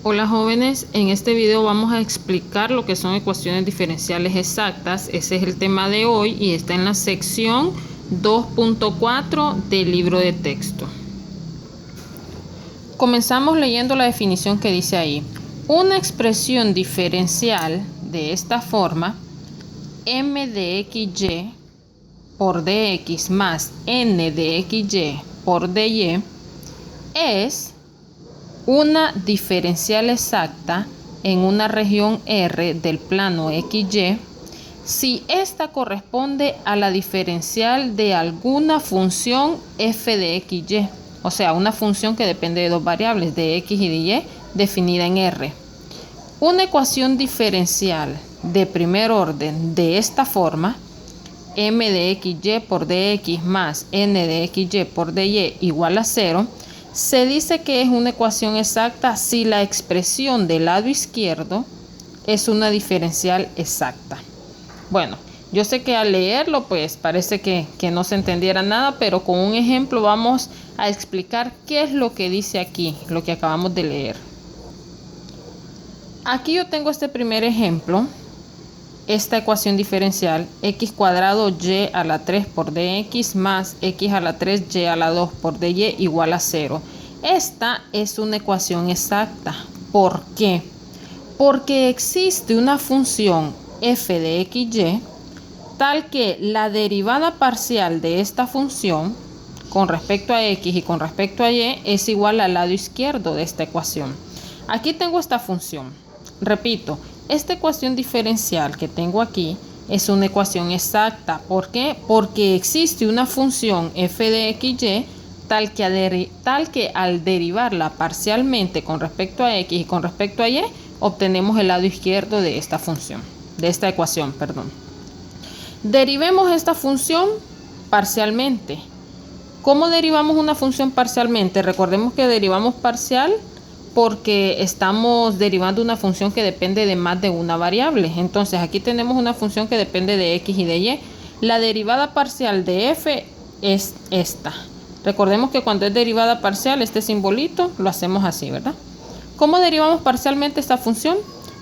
Hola jóvenes, en este video vamos a explicar lo que son ecuaciones diferenciales exactas. Ese es el tema de hoy y está en la sección 2.4 del libro de texto. Comenzamos leyendo la definición que dice ahí. Una expresión diferencial de esta forma, m de xy por dx más n de xy por dy, es una diferencial exacta en una región R del plano XY si ésta corresponde a la diferencial de alguna función f de xy, o sea, una función que depende de dos variables, de x y de y, definida en R. Una ecuación diferencial de primer orden de esta forma, m de xy por dx más n de xy por dy igual a 0, se dice que es una ecuación exacta si la expresión del lado izquierdo es una diferencial exacta. Bueno, yo sé que al leerlo pues parece que no se entendiera nada, pero con un ejemplo vamos a explicar qué es lo que dice aquí, lo que acabamos de leer. Aquí yo tengo este primer ejemplo, esta ecuación diferencial, x cuadrado y a la 3 por dx más x a la 3 y a la 2 por dy igual a 0. Esta es una ecuación exacta. ¿Por qué? Porque existe una función f de xy tal que la derivada parcial de esta función con respecto a x y con respecto a y es igual al lado izquierdo de esta ecuación. Aquí tengo esta función. Repito, esta ecuación diferencial que tengo aquí es una ecuación exacta. ¿Por qué? Porque existe una función f de xy tal que al derivarla parcialmente con respecto a x y con respecto a y, obtenemos el lado izquierdo de esta función, de esta ecuación, perdón. Derivemos esta función parcialmente. ¿Cómo derivamos una función parcialmente? Recordemos que derivamos parcial porque estamos derivando una función que depende de más de una variable. Entonces aquí tenemos una función que depende de x y de y. La derivada parcial de f es esta. Recordemos que cuando es derivada parcial, este simbolito lo hacemos así, ¿verdad? ¿Cómo derivamos parcialmente esta función?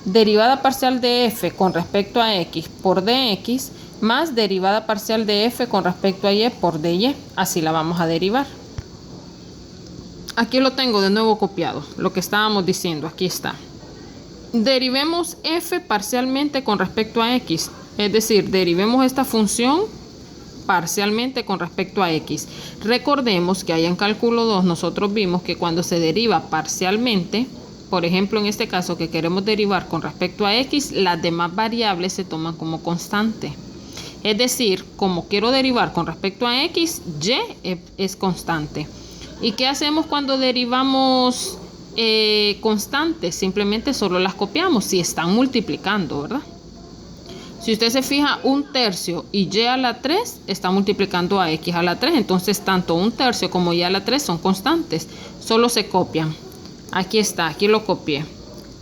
Derivada parcial de f con respecto a x por dx más derivada parcial de f con respecto a y por dy. Así la vamos a derivar. Aquí lo tengo de nuevo copiado, lo que estábamos diciendo, aquí está. Derivemos f parcialmente con respecto a x, es decir, derivemos esta función parcialmente con respecto a x. Recordemos que ahí en cálculo 2 nosotros vimos que cuando se deriva parcialmente, por ejemplo en este caso que queremos derivar con respecto a x, las demás variables se toman como constante. Es decir, como quiero derivar con respecto a x, y es constante. ¿Y qué hacemos cuando derivamos constantes? Simplemente solo las copiamos si están multiplicando, ¿verdad? Si usted se fija, 1/3 y y a la 3 está multiplicando a x a la 3. Entonces, tanto 1/3 como y a la 3 son constantes. Solo se copian. Aquí está, aquí lo copié.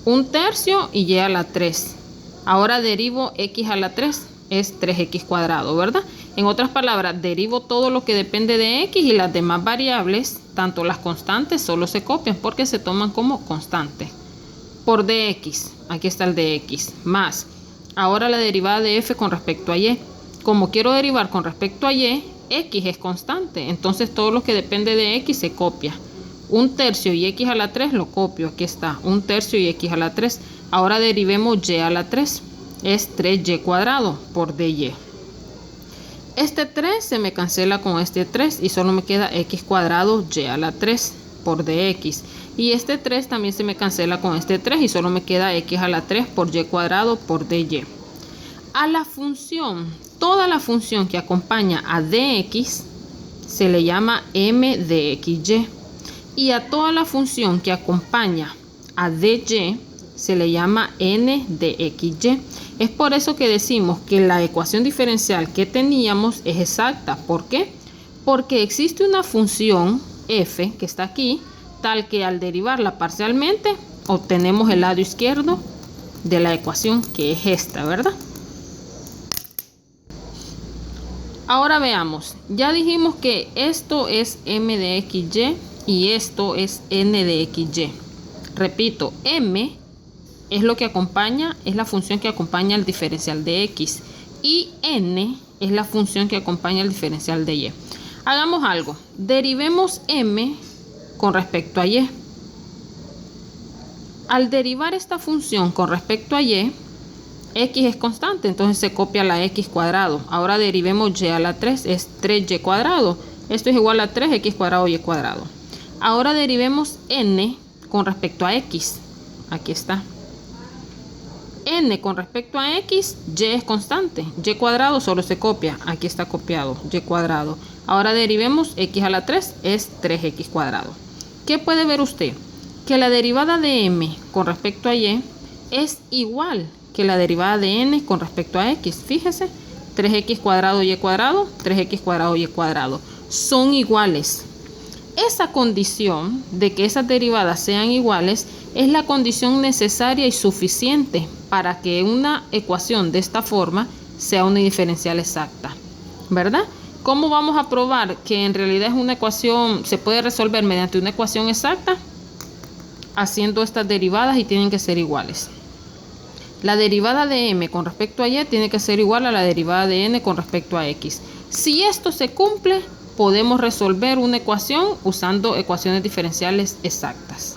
1/3 y a la 3. Ahora derivo x a la 3. Es 3x cuadrado, ¿verdad? En otras palabras, derivo todo lo que depende de x y las demás variables, tanto las constantes, solo se copian porque se toman como constantes. Por dx, aquí está el dx, más. Ahora la derivada de f con respecto a y. Como quiero derivar con respecto a y, x es constante, entonces todo lo que depende de x se copia. 1/3 y x a la 3 lo copio, aquí está, 1/3 y x a la 3. Ahora derivemos y a la 3. Es 3y cuadrado por dy. Este 3 se me cancela con este 3 y solo me queda x cuadrado y a la 3 por dx. Y este 3 también se me cancela con este 3 y solo me queda x a la 3 por y cuadrado por dy. A la función, toda la función que acompaña a dx se le llama m de xy. Y a toda la función que acompaña a dy se le llama n de xy. Es por eso que decimos que la ecuación diferencial que teníamos es exacta. ¿Por qué? Porque existe una función f que está aquí, tal que al derivarla parcialmente obtenemos el lado izquierdo de la ecuación, que es esta, ¿verdad? Ahora veamos. Ya dijimos que esto es m de xy y esto es n de xy. Repito, m es lo que acompaña, es la función que acompaña al diferencial de x. Y n es la función que acompaña al diferencial de y. Hagamos algo. Derivemos m con respecto a y. Al derivar esta función con respecto a y, x es constante, entonces se copia la x cuadrado. Ahora derivemos y a la 3, es 3y cuadrado. Esto es igual a 3x cuadrado y cuadrado. Ahora derivemos n con respecto a x. Aquí está. N con respecto a x, y es constante. Y cuadrado solo se copia. Aquí está copiado, y cuadrado. Ahora derivemos x a la 3, es 3x cuadrado. ¿Qué puede ver usted? Que la derivada de m con respecto a y es igual que la derivada de n con respecto a x. Fíjese, 3x cuadrado y cuadrado, 3x cuadrado y cuadrado. Son iguales. Esa condición de que esas derivadas sean iguales es la condición necesaria y suficiente para que una ecuación de esta forma sea una diferencial exacta, ¿verdad? ¿Cómo vamos a probar que en realidad es una ecuación, se puede resolver mediante una ecuación exacta? Haciendo estas derivadas y tienen que ser iguales. La derivada de m con respecto a y tiene que ser igual a la derivada de n con respecto a x. Si esto se cumple, podemos resolver una ecuación usando ecuaciones diferenciales exactas.